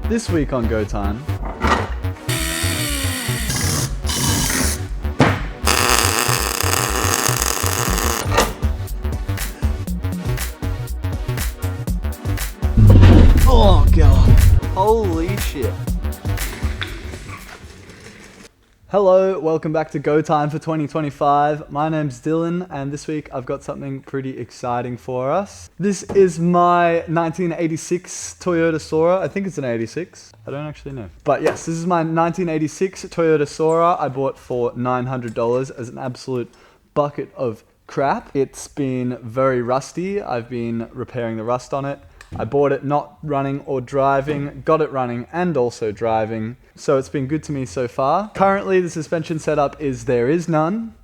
This week on Go Time. Oh god, holy shit. Hello, welcome back to Go Time for 2025. My name's Dylan, and this week I've got something pretty exciting for us. This is my 1986 Toyota Soarer. I think it's an 86. I don't actually know. But yes, this is my 1986 Toyota Soarer I bought for $900 as an absolute bucket of crap. It's been very rusty. I've been repairing the rust on it. I bought it not running or driving, got it running and also driving, so it's been good to me so far. Currently the suspension setup is there is none,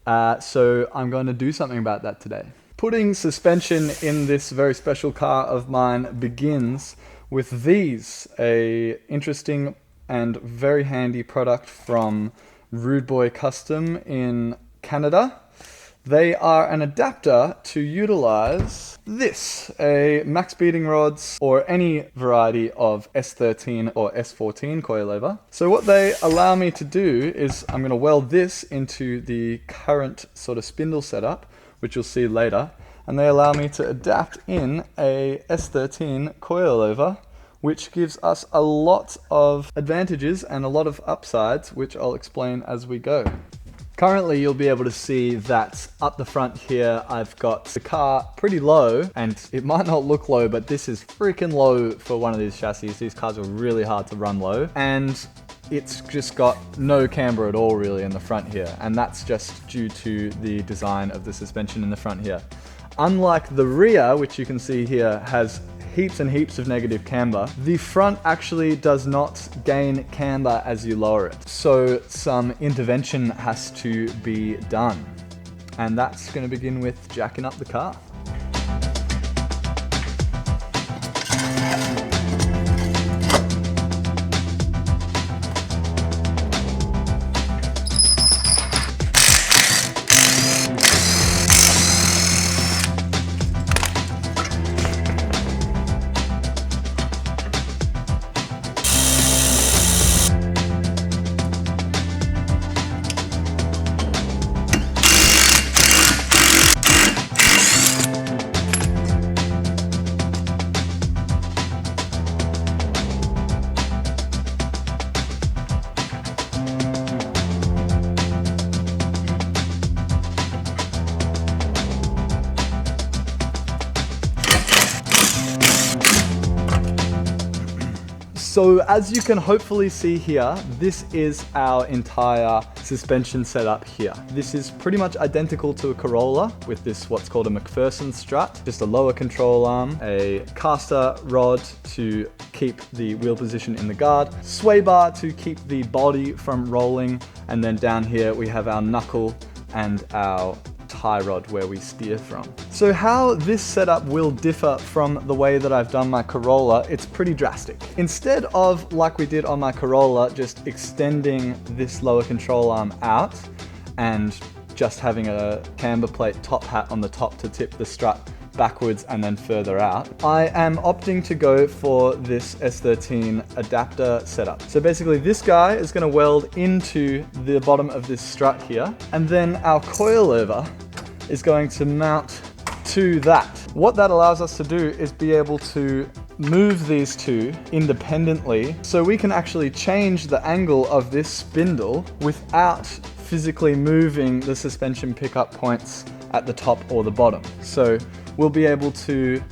so I'm going to do something about that today. Putting suspension in this very special car of mine begins with these, a interesting and very handy product from Rude Boy Custom in Canada. They are an adapter to utilize this, a Maxpeeding rods or any variety of S13 or S14 coilover. So what they allow me to do is I'm going to weld this into the current sort of spindle setup, which you'll see later, and they allow me to adapt in a S13 coilover, which gives us a lot of advantages and a lot of upsides, which I'll explain as we go. Currently, you'll be able to see that up the front here, I've got the car pretty low, and it might not look low, but this is freaking low for one of these chassis. These cars are really hard to run low, and it's just got no camber at all really in the front here, and that's just due to the design of the suspension in the front here. Unlike the rear, which you can see here has heaps and heaps of negative camber, the front actually does not gain camber as you lower it. So some intervention has to be done. And that's going to begin with jacking up the car. So as you can hopefully see here, this is our entire suspension setup here. This is pretty much identical to a Corolla with this what's called a McPherson strut, just a lower control arm, a caster rod to keep the wheel position in the guard, sway bar to keep the body from rolling, and then down here we have our knuckle and our tie rod where we steer from. So how this setup will differ from the way that I've done my Corolla, it's pretty drastic. Instead of, like we did on my Corolla, just extending this lower control arm out and just having a camber plate top hat on the top to tip the strut backwards and then further out, I am opting to go for this S13 adapter setup. So basically this guy is going to weld into the bottom of this strut here, and then our coilover is going to mount to that. What that allows us to do is be able to move these two independently, so we can actually change the angle of this spindle without physically moving the suspension pickup points at the top or the bottom. So we'll be able to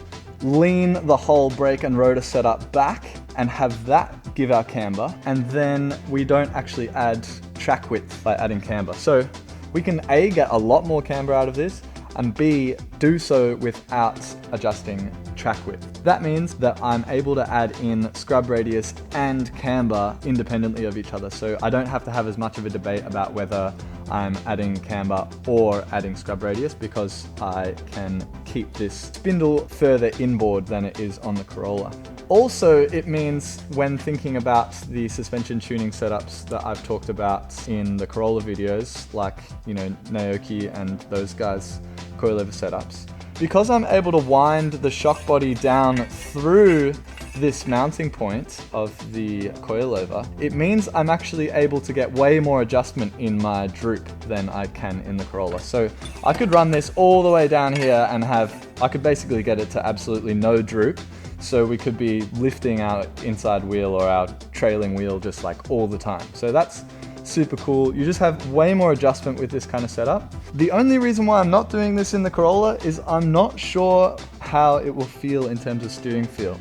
lean the whole brake and rotor setup back and have that give our camber, and then we don't actually add track width by adding camber. So we can A, get a lot more camber out of this, and B, do so without adjusting track width. That means that I'm able to add in scrub radius and camber independently of each other, so I don't have to have as much of a debate about whether I'm adding camber or adding scrub radius, because I can keep this spindle further inboard than it is on the Corolla. Also, it means when thinking about the suspension tuning setups that I've talked about in the Corolla videos, like, you know, Naoki and those guys' coilover setups, because I'm able to wind the shock body down through this mounting point of the coilover, it means I'm actually able to get way more adjustment in my droop than I can in the Corolla. So I could run this all the way down here and I could basically get it to absolutely no droop. So we could be lifting our inside wheel or our trailing wheel just like all the time. So that's super cool. You just have way more adjustment with this kind of setup. The only reason why I'm not doing this in the Corolla is I'm not sure how it will feel in terms of steering feel.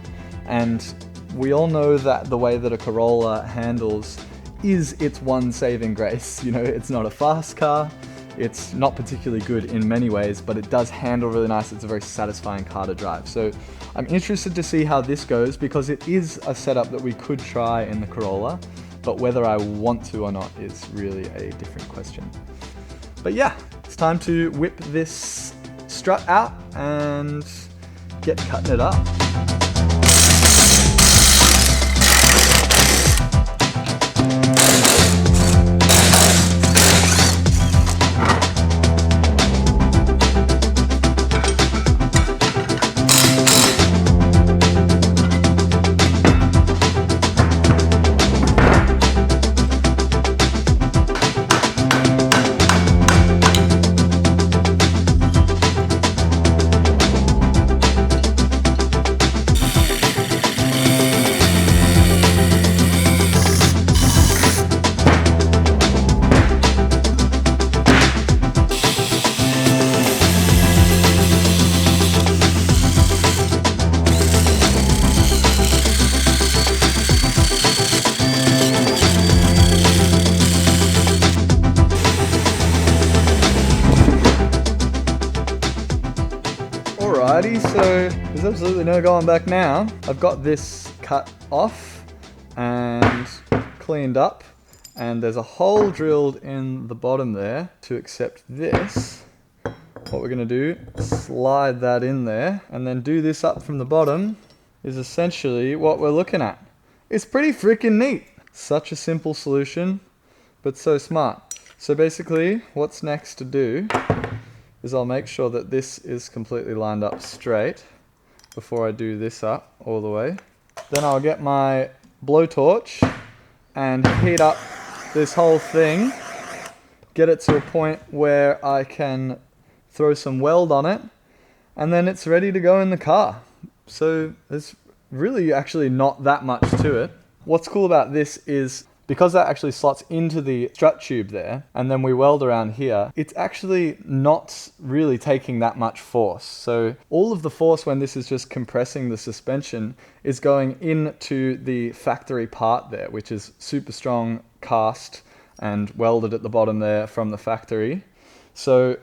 And we all know that the way that a Corolla handles is its one saving grace. You know, it's not a fast car. It's not particularly good in many ways, but it does handle really nice. It's a very satisfying car to drive. So I'm interested to see how this goes because it is a setup that we could try in the Corolla. But whether I want to or not is really a different question. But yeah, it's time to whip this strut out and get cutting it up. Alrighty, so there's absolutely no going back now. I've got this cut off and cleaned up, and there's a hole drilled in the bottom there to accept this. What we're going to do, slide that in there, and then do this up from the bottom is essentially what we're looking at. It's pretty freaking neat. Such a simple solution, but so smart. So basically, what's next to do is I'll make sure that this is completely lined up straight before I do this up all the way. Then I'll get my blowtorch and heat up this whole thing, get it to a point where I can throw some weld on it, and then it's ready to go in the car. So there's really actually not that much to it. What's cool about this is because that actually slots into the strut tube there, and then we weld around here, it's actually not really taking that much force. So all of the force when this is just compressing the suspension is going into the factory part there, which is super strong cast and welded at the bottom there from the factory. So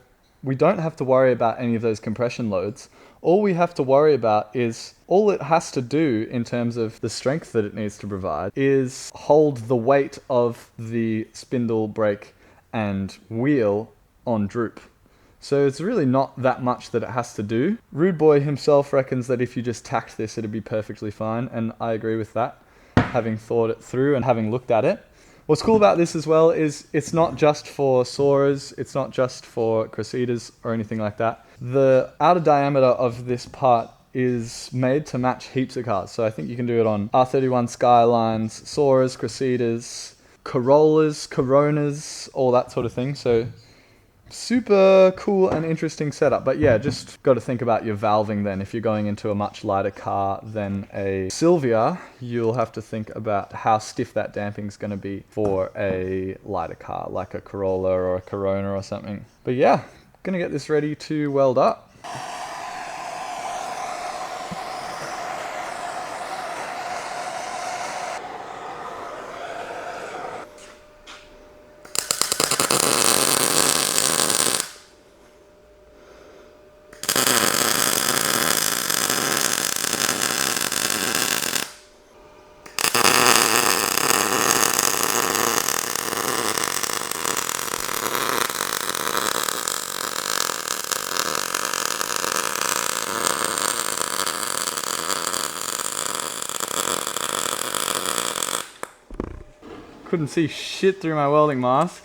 we don't have to worry about any of those compression loads. All we have to worry about is all it has to do in terms of the strength that it needs to provide is hold the weight of the spindle, brake, and wheel on droop. So it's really not that much that it has to do. Rude Boy himself reckons that if you just tacked this, it'd be perfectly fine, and I agree with that, having thought it through and having looked at it. What's cool about this as well is it's not just for Soarers, it's not just for Cressidas or anything like that. The outer diameter of this part is made to match heaps of cars. So I think you can do it on R31 Skylines, Soarers, Cressidas, Corollas, Coronas, all that sort of thing. So super cool and interesting setup. But yeah, just got to think about your valving then. If you're going into a much lighter car than a Silvia, you'll have to think about how stiff that damping is going to be for a lighter car like a Corolla or a Corona or something. But yeah, gonna get this ready to weld up. Couldn't see shit through my welding mask,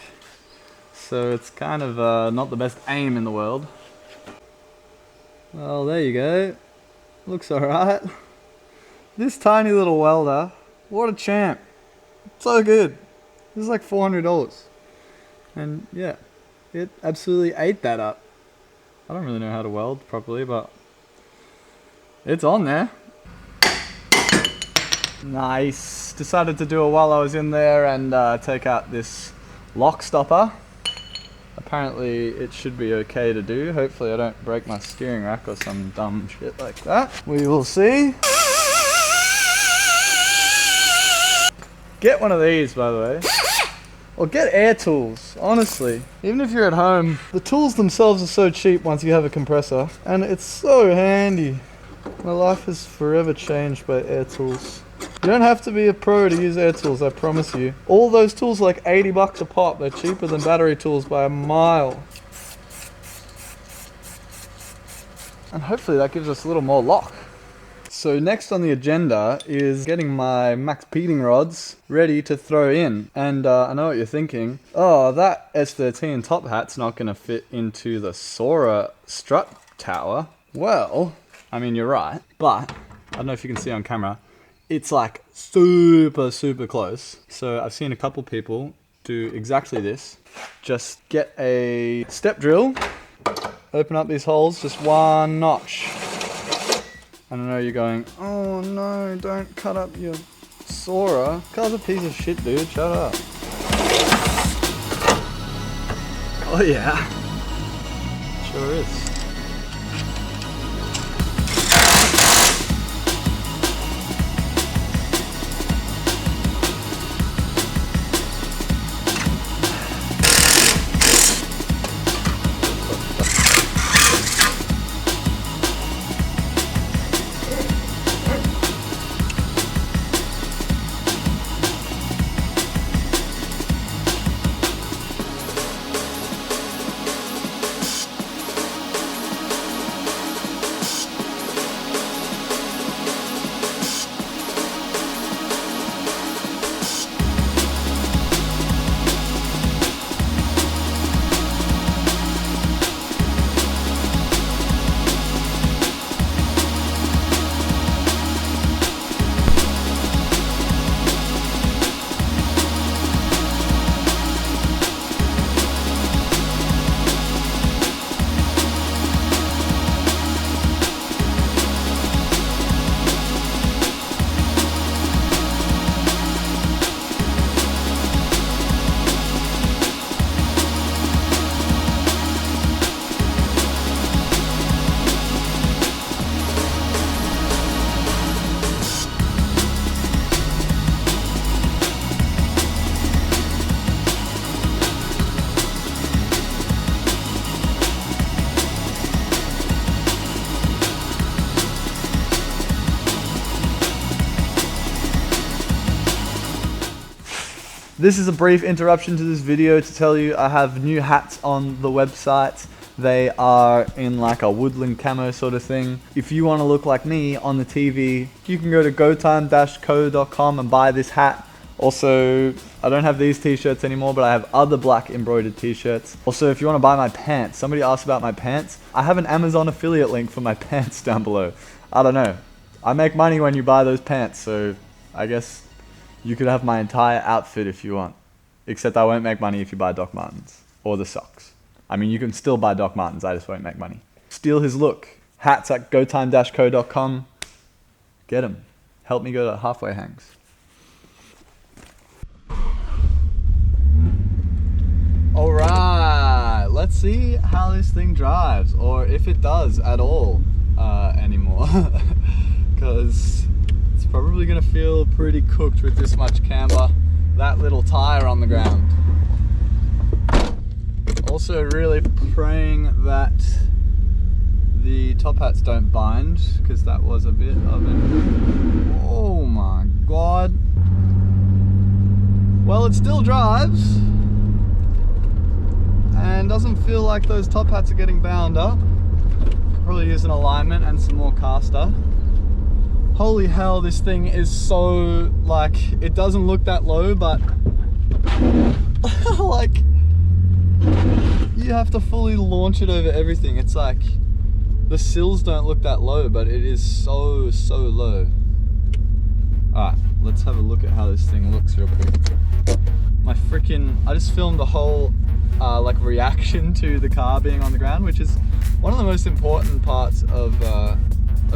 so it's kind of not the best aim in the world. Well, there you go. Looks alright. This tiny little welder, what a champ. So good. This is like $400. And yeah, it absolutely ate that up. I don't really know how to weld properly, but it's on there. Nice. Decided to do it while I was in there and take out this lock stopper. Apparently it should be okay to do. Hopefully I don't break my steering rack or some dumb shit like that. We will see. Get one of these, by the way. Or get air tools, honestly. Even if you're at home, the tools themselves are so cheap once you have a compressor. And it's so handy. My life is forever changed by air tools. You don't have to be a pro to use air tools, I promise you. All those tools are like 80 bucks a pop. They're cheaper than battery tools by a mile. And hopefully that gives us a little more lock. So next on the agenda is getting my Maxpeeding rods ready to throw in. And I know what you're thinking. Oh, that S13 top hat's not going to fit into the Soarer strut tower. Well, I mean, you're right. But, I don't know if you can see on camera, it's like super, super close. So I've seen a couple people do exactly this. Just get a step drill, open up these holes, just one notch. And I know you're going, oh no, don't cut up your Soarer. Car's a piece of shit, dude, shut up. Oh yeah, sure is. This is a brief interruption to this video to tell you I have new hats on the website. They are in like a woodland camo sort of thing. If you want to look like me on the TV, you can go to gotime-co.com and buy this hat. Also, I don't have these t-shirts anymore, but I have other black embroidered t-shirts. Also, if you want to buy my pants, somebody asked about my pants. I have an Amazon affiliate link for my pants down below. I don't know. I make money when you buy those pants, so I guess you could have my entire outfit if you want. Except I won't make money if you buy Doc Martens. Or the socks. I mean, you can still buy Doc Martens, I just won't make money. Steal his look. Hats at gotime-co.com. Get them. Help me go to halfway hangs. Alright, let's see how this thing drives. Or if it does at all anymore. Because it's probably going to feel pretty cooked with this much camber. That little tire on the ground. Also really praying that the top hats don't bind, because that was a bit of an... Oh my god. Well, it still drives and doesn't feel like those top hats are getting bound up. Probably use an alignment and some more caster. Holy hell, this thing is so, like, it doesn't look that low, but like, you have to fully launch it over everything. It's like, the sills don't look that low, but it is so, so low. Alright, let's have a look at how this thing looks real quick. I just filmed the whole like reaction to the car being on the ground, which is one of the most important parts of a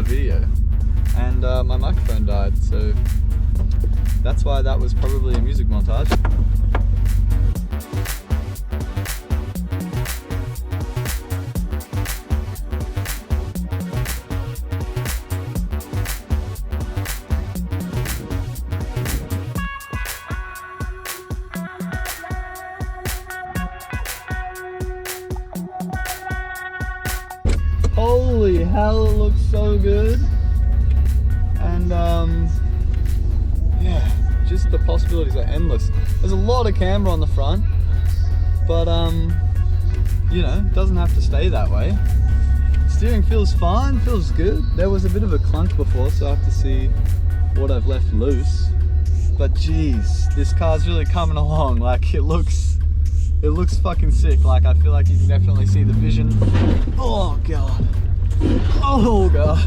video. And my microphone died, so that's why that was probably a music montage. Holy hell, it looks so good. And yeah, just the possibilities are endless. There's a lot of camber on the front, but you know, it doesn't have to stay that way. Steering feels fine, feels good. There was a bit of a clunk before, so I have to see what I've left loose. But geez, this car's really coming along. Like, it looks fucking sick. Like, I feel like you can definitely see the vision. Oh god. Oh god.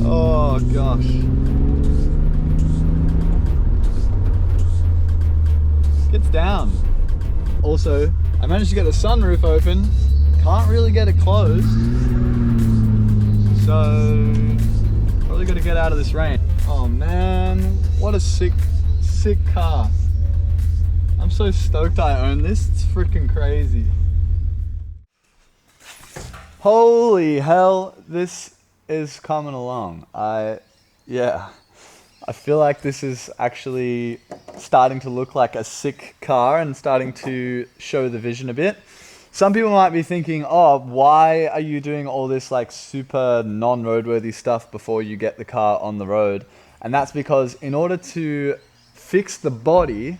Oh gosh. Gets down. Also, I managed to get the sunroof open. Can't really get it closed. So, probably gotta get out of this rain. Oh man, what a sick car. I'm so stoked I own this. It's freaking crazy. Holy hell, this is coming along. Yeah, I feel like this is actually starting to look like a sick car and starting to show the vision a bit. Some people might be thinking, oh, why are you doing all this like super non-roadworthy stuff before you get the car on the road? And that's because in order to fix the body,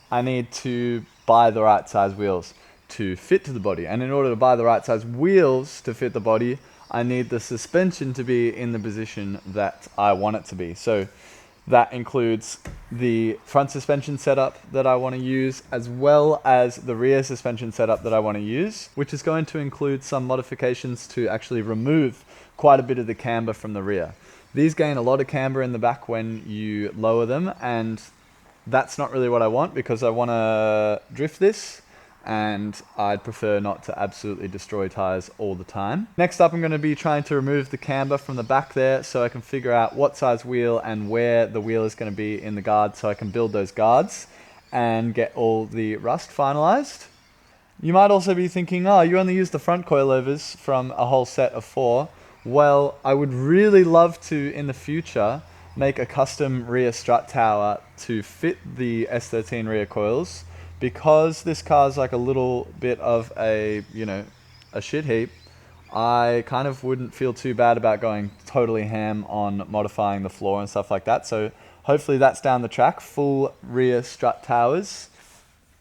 I need to buy the right size wheels to fit to the body. And in order to buy the right size wheels to fit the body, I need the suspension to be in the position that I want it to be. So that includes the front suspension setup that I want to use, as well as the rear suspension setup that I want to use, which is going to include some modifications to actually remove quite a bit of the camber from the rear. These gain a lot of camber in the back when you lower them, and that's not really what I want, because I want to drift this, and I'd prefer not to absolutely destroy tires all the time. Next up, I'm going to be trying to remove the camber from the back there so I can figure out what size wheel and where the wheel is going to be in the guard, so I can build those guards and get all the rust finalized. You might also be thinking, oh, you only use the front coilovers from a whole set of 4. Well, I would really love to, in the future, make a custom rear strut tower to fit the S13 rear coils. Because this car's like a little bit of a, you know, a shit heap, I kind of wouldn't feel too bad about going totally ham on modifying the floor and stuff like that. So hopefully that's down the track, full rear strut towers.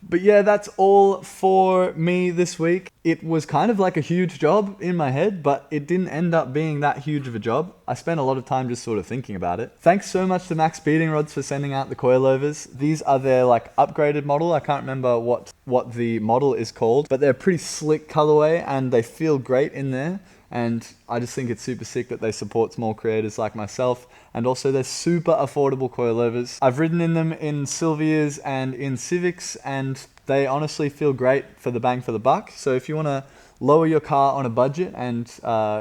But yeah, that's all for me this week. It was kind of like a huge job in my head, but it didn't end up being that huge of a job. I spent a lot of time just sort of thinking about it. Thanks so much to Maxpeeding rods for sending out the coilovers. These are their like upgraded model. I can't remember what the model is called, but they're a pretty slick colorway and they feel great in there. And I just think it's super sick that they support small creators like myself. And also they're super affordable coilovers. I've ridden in them in Silvias and in Civics, and they honestly feel great for the bang for the buck. So if you want to lower your car on a budget and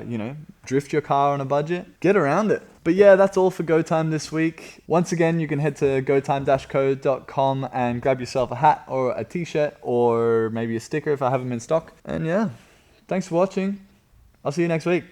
you know, drift your car on a budget, get around it. But yeah, that's all for Go Time this week. Once again, you can head to gotime-co.com and grab yourself a hat or a t-shirt or maybe a sticker if I have them in stock. And yeah, thanks for watching. I'll see you next week.